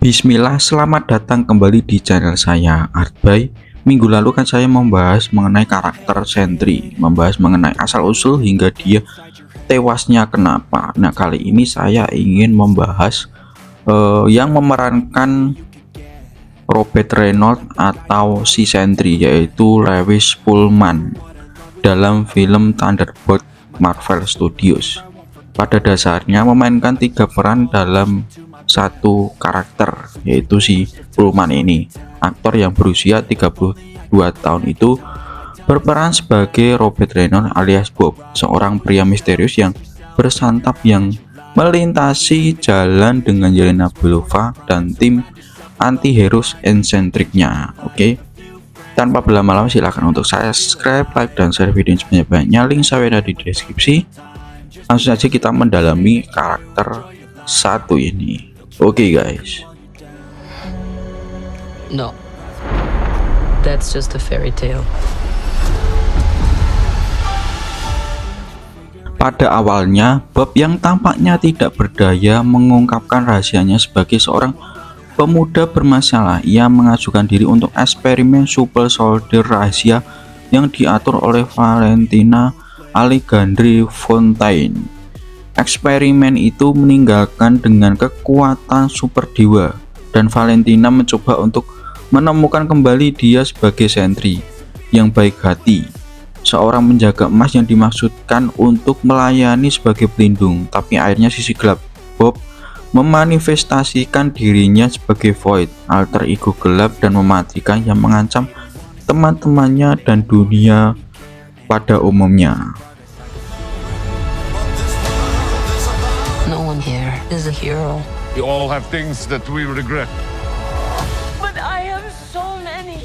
Bismillah, selamat datang kembali di channel saya Artby. Minggu lalu kan saya membahas mengenai karakter Sentry, membahas mengenai asal-usul hingga dia tewasnya kenapa. Nah, kali ini saya ingin membahas yang memerankan Robert Reynolds atau si Sentry, yaitu Lewis Pullman dalam film Thunderbolt Marvel Studios. Pada dasarnya memainkan 3 peran dalam satu karakter, yaitu si Pullman ini. Aktor yang berusia 32 tahun itu berperan sebagai Robert Reynolds alias Bob, seorang pria misterius yang bersantap yang melintasi jalan dengan Yelena Belova dan tim anti-heroes eksentriknya. Oke, tanpa berlama-lama silahkan untuk subscribe, like, dan share video sebanyak-banyaknya. Link saya ada di deskripsi. Langsung saja kita mendalami karakter satu ini. Oke guys. No, that's just a fairy tale. Pada awalnya, Bob yang tampaknya tidak berdaya mengungkapkan rahasianya sebagai seorang pemuda bermasalah. Ia mengajukan diri untuk eksperimen super soldier rahasia yang diatur oleh Valentina Alexandre Fontaine. Eksperimen itu meninggalkan dengan kekuatan super dewa, dan Valentina mencoba untuk menemukan kembali dia sebagai Sentry yang baik hati, seorang penjaga emas yang dimaksudkan untuk melayani sebagai pelindung. Tapi akhirnya sisi gelap Bob memanifestasikan dirinya sebagai Void, alter ego gelap dan mematikan yang mengancam teman-temannya dan dunia pada umumnya. No one here is a hero. We all have things that we regret. But I have so many.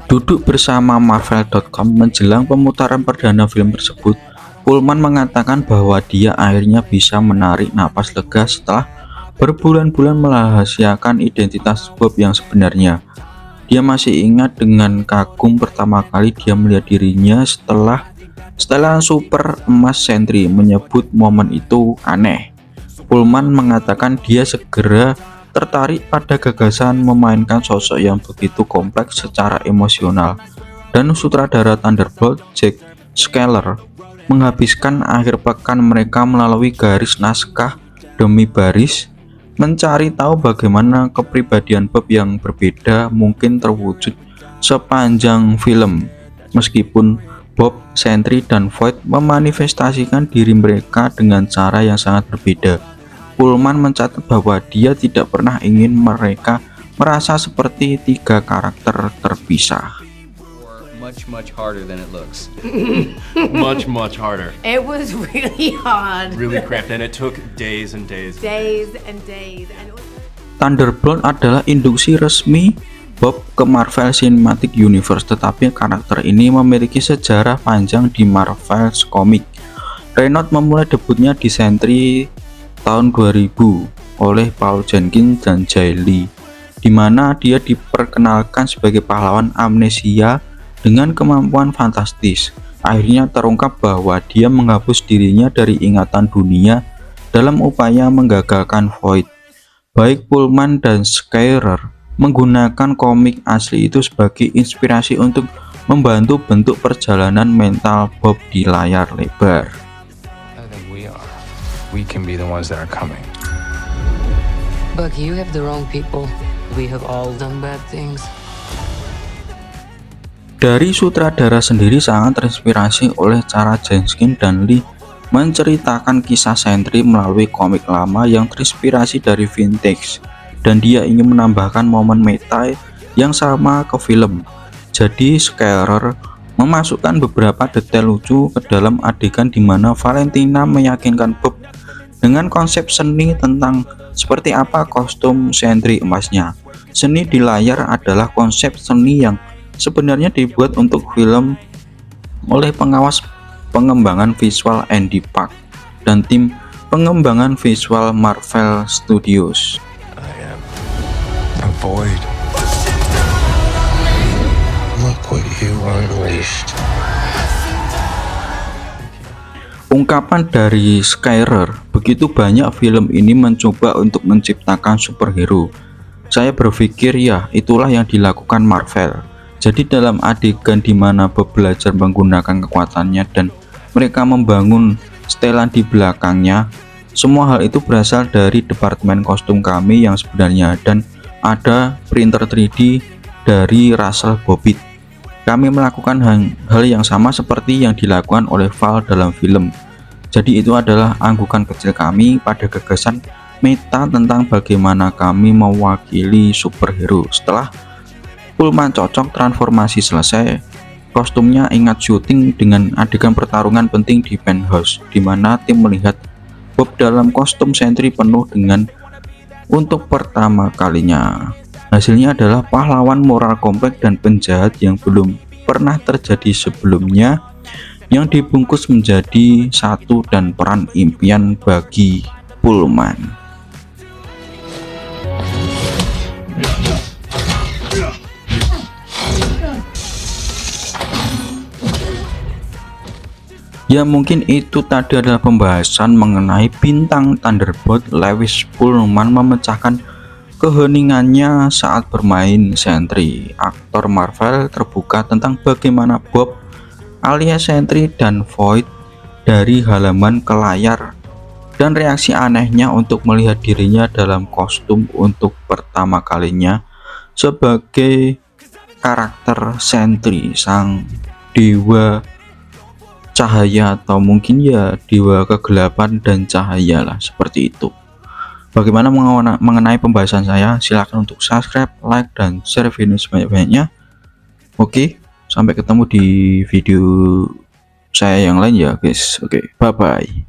Duduk bersama Marvel.com menjelang pemutaran perdana film tersebut, Pullman mengatakan bahwa dia akhirnya bisa menarik napas lega setelah berbulan-bulan merahasiakan identitas Bob yang sebenarnya. Dia masih ingat dengan kagum pertama kali dia melihat dirinya setelah setelan super emas Sentry, menyebut momen itu aneh. Pullman mengatakan dia segera tertarik pada gagasan memainkan sosok yang begitu kompleks secara emosional, dan sutradara Thunderbolt Jack Schaller menghabiskan akhir pekan mereka melalui garis naskah demi baris mencari tahu bagaimana kepribadian Bob yang berbeda mungkin terwujud sepanjang film. Meskipun Bob, Sentry, dan Void memanifestasikan diri mereka dengan cara yang sangat berbeda, Pullman mencatat bahwa dia tidak pernah ingin mereka merasa seperti 3 karakter terpisah. Much harder than it looks. Much harder. It was really hard. Really cramped, and it took days and days. Days and days. And it was... Thunderbolt adalah induksi resmi Bob ke Marvel Cinematic Universe, tetapi karakter ini memiliki sejarah panjang di Marvel Comics. Reynolds memulai debutnya di Sentry tahun 2000 oleh Paul Jenkins dan Jay Lee, di mana dia diperkenalkan sebagai pahlawan amnesia dengan kemampuan fantastis. Akhirnya terungkap bahwa dia menghapus dirinya dari ingatan dunia dalam upaya menggagalkan Void. Baik Pullman dan Schaller menggunakan komik asli itu sebagai inspirasi untuk membantu bentuk perjalanan mental Bob di layar lebar. We can be the ones that are coming. But you have the wrong people. We have all done bad things. Dari sutradara sendiri sangat terinspirasi oleh cara Jenkins dan Lee menceritakan kisah Sentry melalui komik lama yang terinspirasi dari vintage, dan dia ingin menambahkan momen meta yang sama ke film. Jadi Schaller memasukkan beberapa detail lucu ke dalam adegan di mana Valentina meyakinkan Bob dengan konsep seni tentang seperti apa kostum Sentry emasnya. Seni di layar adalah konsep seni yang sebenarnya dibuat untuk film oleh pengawas pengembangan visual Andy Park dan tim pengembangan visual Marvel Studios. Void. Look what you unleashed. Ungkapan dari Skyrer, begitu banyak film ini mencoba untuk menciptakan superhero. Saya berpikir ya itulah yang dilakukan Marvel. Jadi dalam adegan di mana Bob belajar menggunakan kekuatannya dan mereka membangun setelan di belakangnya, semua hal itu berasal dari departemen kostum kami yang sebenarnya, dan ada printer 3D dari Russell Bobbitt. Kami melakukan hal yang sama seperti yang dilakukan oleh Val dalam film. Jadi itu adalah anggukan kecil kami pada gagasan meta tentang bagaimana kami mewakili superhero. Setelah Pullman cocok transformasi selesai, kostumnya ingat syuting dengan adegan pertarungan penting di penthouse, di mana tim melihat Bob dalam kostum sentri penuh dengan untuk pertama kalinya. Hasilnya adalah pahlawan moral kompleks dan penjahat yang belum pernah terjadi sebelumnya, yang dibungkus menjadi satu dan peran impian bagi Pullman. Ya mungkin itu tadi adalah pembahasan mengenai bintang Thunderbolt Lewis Pullman memecahkan keheningannya saat bermain Sentry. Aktor Marvel terbuka tentang bagaimana Bob alias Sentry dan Void dari halaman ke layar, dan reaksi anehnya untuk melihat dirinya dalam kostum untuk pertama kalinya sebagai karakter Sentry, sang dewa cahaya, atau mungkin ya dewa kegelapan dan cahaya lah, seperti itu. Bagaimana mengenai pembahasan saya? Silahkan untuk subscribe, like, dan share video sebanyak-banyaknya. Oke, sampai ketemu di video saya yang lain ya guys. Oke, bye bye.